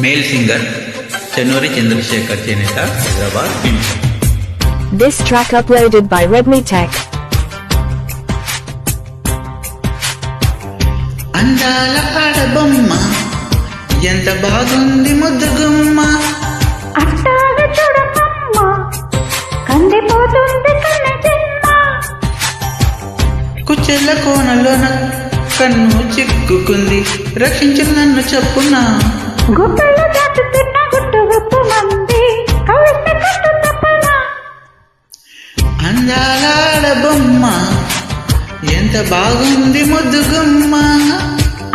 Male singer Chennuri Chandrasekhar చేనేత Hyderabad. This track uploaded by Redmi Tech. అందాల ఆడబొమ్మ ఎంత బాగుంది ముద్దుగుమ్మ, అట్టాగ చూడకమ్మ కందిపోతుంది కన్న జన్మ. కుచ్చెల కోనలోన కన్ను చిక్కుకుంది, రక్షించు నన్ను చెప్పునా. గుట్టలు దాటుతున్న గుట్టు గుప్పు మంది కవిత కట్టు తప్పన. అందాల ఆడబొమ్మ ఎంత బాగుంది ముద్దుగుమ్మ,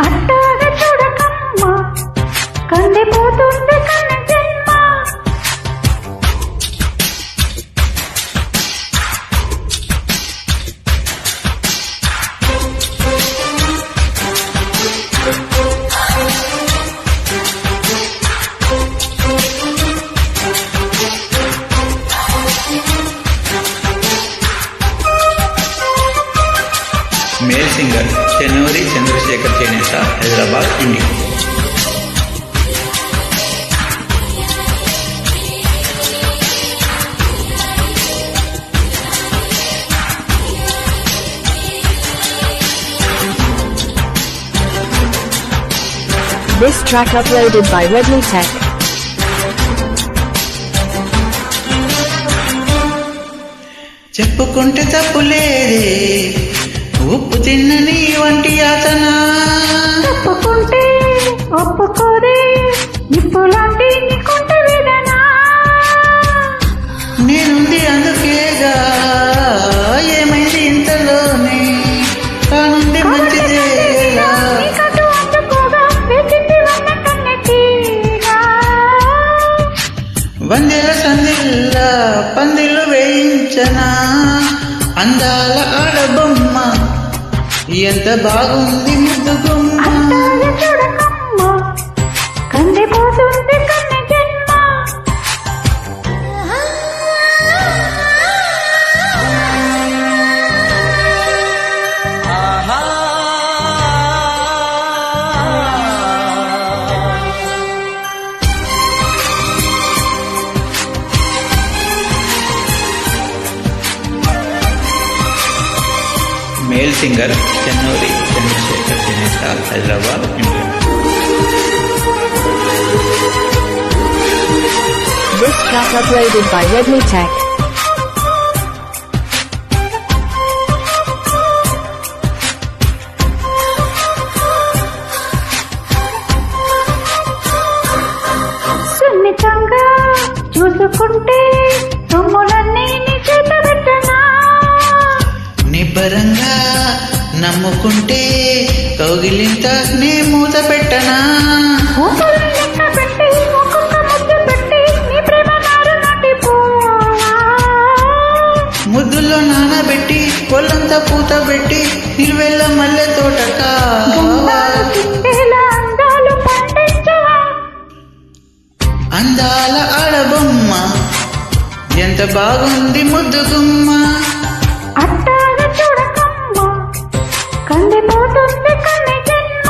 అట్టాగ చూడకమ్మ కందిపోతుంది కన్న జన్మ. మేల్ సింగర్ చెన్నూరి చంద్రశేఖర్ చేనేత Hyderabad, India. This track uploaded by Redmi Tech. చెప్పుకుంటే తప్పులేదే ఉప్పు తిన్న నీ వంటి యాతన, తప్పుకుంటే ఒప్పుకోదే నిప్పులాంటి నీకుంట వేదన. నేనుంది అందుకేగా, ఏమైంది ఇంతలోనే కానుంది మంచిదేగా. నీకటు అందుకోగా వేచింది వన్న కన్నెటీగా. వందెల సందిల్లా పందిళ్ళు వేయించనా, అందాల ఆడబొమ్మ ఎంత బాగుంది ముద్దుగుమ్మ. అట్టాగ చూడకమ్మ కందిపోతుంది కన్న జన్మ. మేల్ సింగర్ చెన్నూరి చంద్రశేఖర్ చేనేత Hyderabad, India. This track uploaded by Redmi Tech. సున్నితంగా చూసుకుంటే సొమ్ములన్నీ నీ చేత పెట్టనా. నిబ్బరంగా నమ్ముకుంటే కౌగిలింత నే మూత పెట్టనా. ఊపులు లెక్క పెట్టి ఒక్కొక్క ముద్దు పెట్టి నీ ప్రేమ నారు నాటిపోవా. ముద్దుల్లో నానబెట్టి కొల్లంతా పూత పెట్టి నిలువెల్ల మల్లె తోటకా. గంధాలు కిందేలా అందాలు పండించవా. అందాల ఆడబొమ్మ ఎంత బాగుంది ముద్దుగుమ్మ, అట్టాగ చూడకమ్మ కందిపోతుంది కన్నె జన్మ.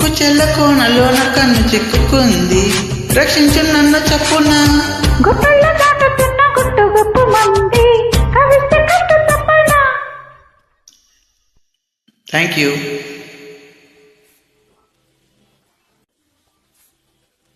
కుచెల్ల కోనలోన కన్ను చిక్కుకుంది, రక్షించు నన్ను చెప్పునా. గుట్టల్లో దాటుతున్న గుట్టు గుప్పు మంది కవిత కట్టు తప్పన. Thank you.